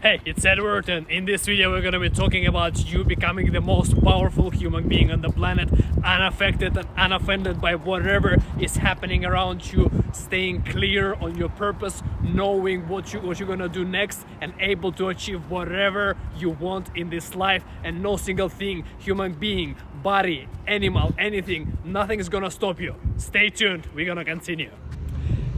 Hey, it's Edward, and in this video we're gonna be talking about you becoming the most powerful human being on the planet, unaffected and unoffended by whatever is happening around you, staying clear on your purpose, knowing what you're gonna do next, and able to achieve whatever you want in this life, and no single thing, human being, body, animal, anything, nothing is gonna stop you. Stay tuned, we're gonna continue.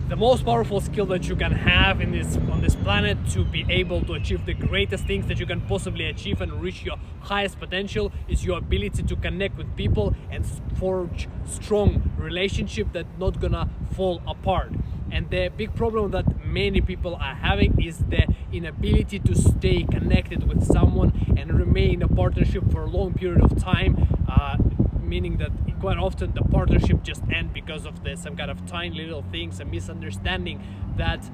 The most powerful skill that you can have on this planet to be able to achieve the greatest things that you can possibly achieve and reach your highest potential is your ability to connect with people and forge strong relationship that not gonna fall apart. And the big problem that many people are having is the inability to stay connected with someone and remain in a partnership for a long period of time, meaning that quite often the partnership just ends because of some kind of tiny little things, a misunderstanding that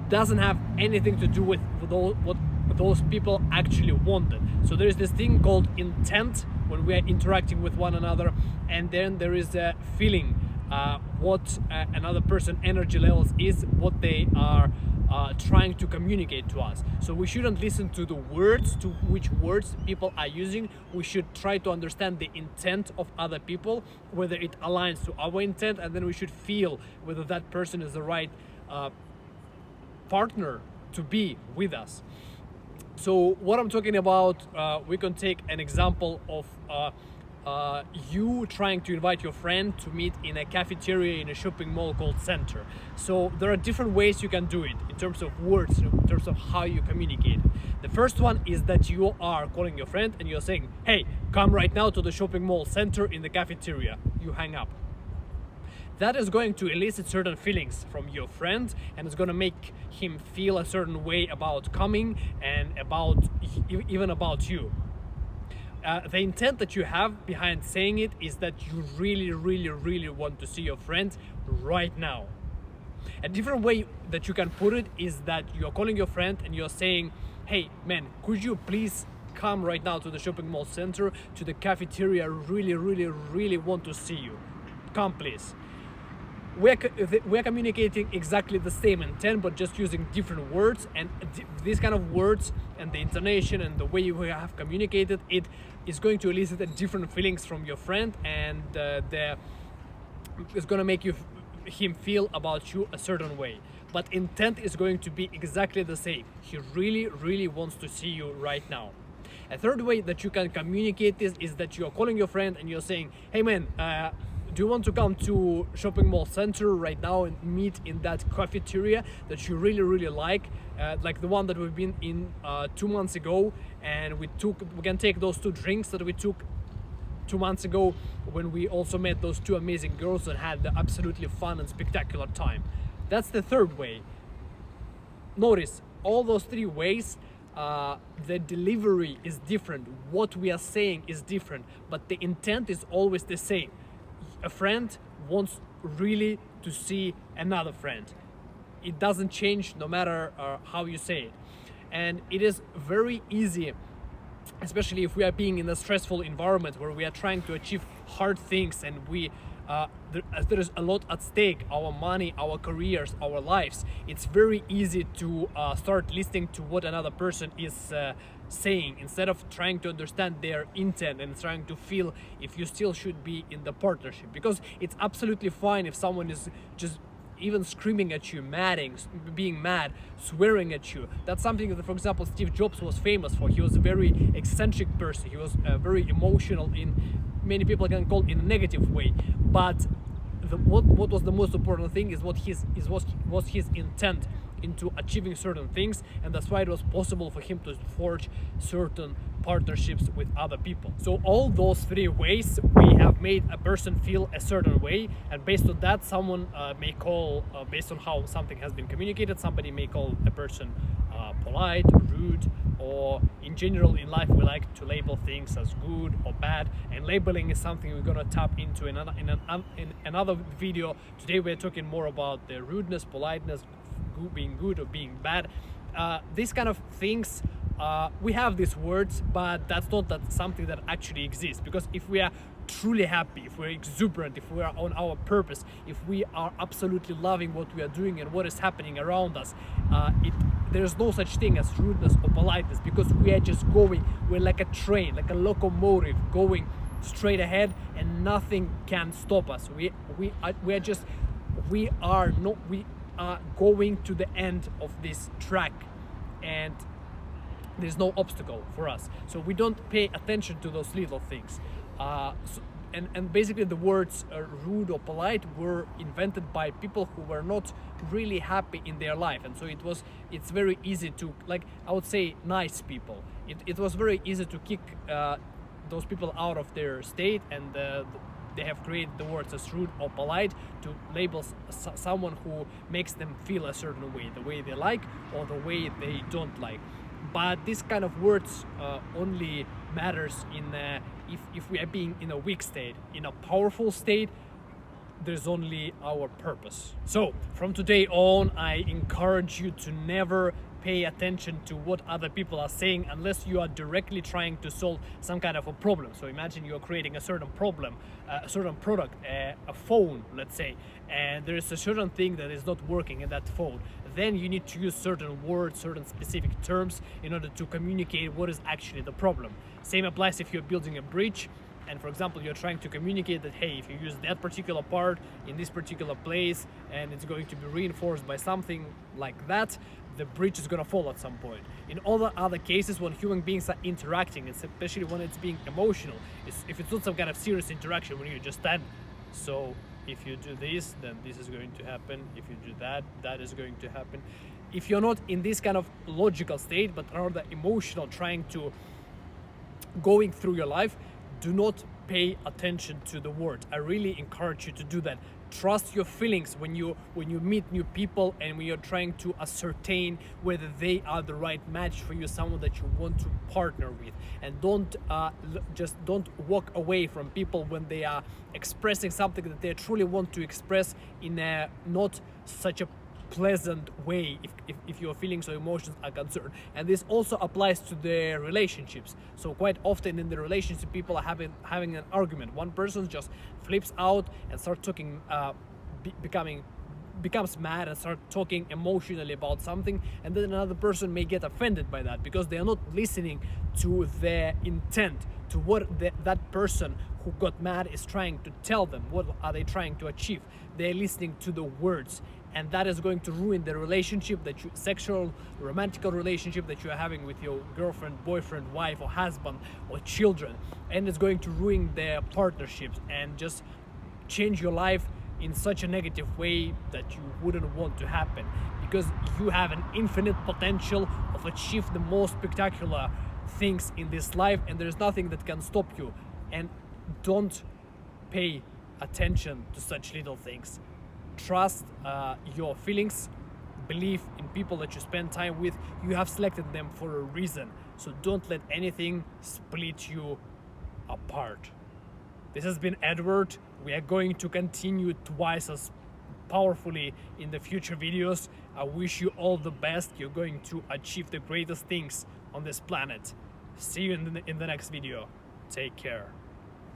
doesn't have anything to do with what those people actually wanted. So there's this thing called intent when we are interacting with one another, and then there is a feeling what another person energy levels is, what they are trying to communicate to us. So we shouldn't listen to the words, to which words people are using. We should try to understand the intent of other people, whether it aligns to our intent, and then we should feel whether that person is the right partner to be with us. So what I'm talking about, we can take an example of you trying to invite your friend to meet in a cafeteria in a shopping mall called Center. So there are different ways you can do it in terms of words, in terms of how you communicate. The first one is that you are calling your friend and you're saying, hey, come right now to the shopping mall Center in the cafeteria. You hang up. That is going to elicit certain feelings from your friend, and it's going to make him feel a certain way about coming and even about you. The intent that you have behind saying it is that you really want to see your friend right now. A different way that you can put it is that you're calling your friend and you're saying, hey man, could you please come right now to the shopping mall Center, to the cafeteria, really want to see you. Come please. We're communicating exactly the same intent, but just using different words, and these kind of words and the intonation and the way you have communicated it is going to elicit different feelings from your friend, and it's going to make him feel about you a certain way. But intent is going to be exactly the same. He really wants to see you right now. A third way that you can communicate this is that you're calling your friend and you're saying, hey man, do you want to come to shopping mall Center right now and meet in that cafeteria that you really like the one that we've been in 2 months ago, and we can take those 2 drinks that we took 2 months ago when we also met those 2 amazing girls and had the absolutely fun and spectacular time. That's the third way. Notice all those 3 ways, the delivery is different, what we are saying is different, but the intent is always the same. A friend wants really to see another friend. It doesn't change no matter how you say it. And it is very easy, especially if we are being in a stressful environment where we are trying to achieve hard things, and there is a lot at stake, our money, our careers, our lives. It's very easy to start listening to what another person is saying, instead of trying to understand their intent and trying to feel if you still should be in the partnership. Because it's absolutely fine if someone is just even screaming at you, being mad, swearing at you. That's something that, for example, Steve Jobs was famous for. He was a very eccentric person. He was very emotional, in many people can call in a negative way. But what was the most important thing is what was his intent into achieving certain things, and that's why it was possible for him to forge certain partnerships with other people. So all those 3 ways we have made a person feel a certain way, and based on that, someone may call, based on how something has been communicated, somebody may call a person polite, rude, or in general in life we like to label things as good or bad, and labeling is something we're gonna tap into in another video. Today we're talking more about the rudeness, politeness, being good or being bad. These kind of things, we have these words, but that's not something that actually exists. Because if we are truly happy, if we're exuberant, if we are on our purpose, if we are absolutely loving what we are doing and what is happening around us, there's no such thing as rudeness or politeness, because we are just going, we're like a train, like a locomotive going straight ahead, and nothing can stop us. We are going to the end of this track, and there's no obstacle for us, so we don't pay attention to those little things. And basically the words rude or polite were invented by people who were not really happy in their life, and so it's very easy to, like, I would say, nice people, it was very easy to kick those people out of their state, and they have created the words as rude or polite to label someone who makes them feel a certain way, the way they like or the way they don't like. But this kind of words only matters in if we are being in a weak state. In a powerful state, there's only our purpose. So from today on, I encourage you to never pay attention to what other people are saying unless you are directly trying to solve some kind of a problem. So imagine you're creating a certain problem, a certain product, a phone, let's say, and there is a certain thing that is not working in that phone. Then you need to use certain words, certain specific terms in order to communicate what is actually the problem. Same applies if you're building a bridge, and for example you're trying to communicate that, hey, if you use that particular part in this particular place and it's going to be reinforced by something like that, the bridge is going to fall at some point. In all the other cases, when human beings are interacting, especially when it's being emotional, if it's not some kind of serious interaction, when you just stand, so if you do this, then this is going to happen. If you do that, that is going to happen. If you're not in this kind of logical state, but rather emotional, trying to going through your life, do not pay attention to the words. I really encourage you to do that. Trust your feelings when you meet new people and when you're trying to ascertain whether they are the right match for you, someone that you want to partner with. And don't walk away from people when they are expressing something that they truly want to express in a not such a pleasant way if your feelings or emotions are concerned. And this also applies to the relationships. So quite often in the relationship, people are having an argument. One person just flips out and starts talking, becomes mad and start talking emotionally about something, and then another person may get offended by that because they are not listening to their intent, to what that person who got mad is trying to tell them. What are they trying to achieve? They're listening to the words, and that is going to ruin the relationship, sexual, romantic relationship that you are having with your girlfriend, boyfriend, wife, or husband, or children, and it's going to ruin their partnerships and just change your life in such a negative way that you wouldn't want to happen, because you have an infinite potential of achieve the most spectacular things in this life, and there's nothing that can stop you. And don't pay attention to such little things. Trust your feelings, believe in people that you spend time with. You have selected them for a reason, so don't let anything split you apart. This has been Edward. We are going to continue twice as powerfully in the future videos. I wish you all the best. You're going to achieve the greatest things on this planet. See you in the next video. Take care.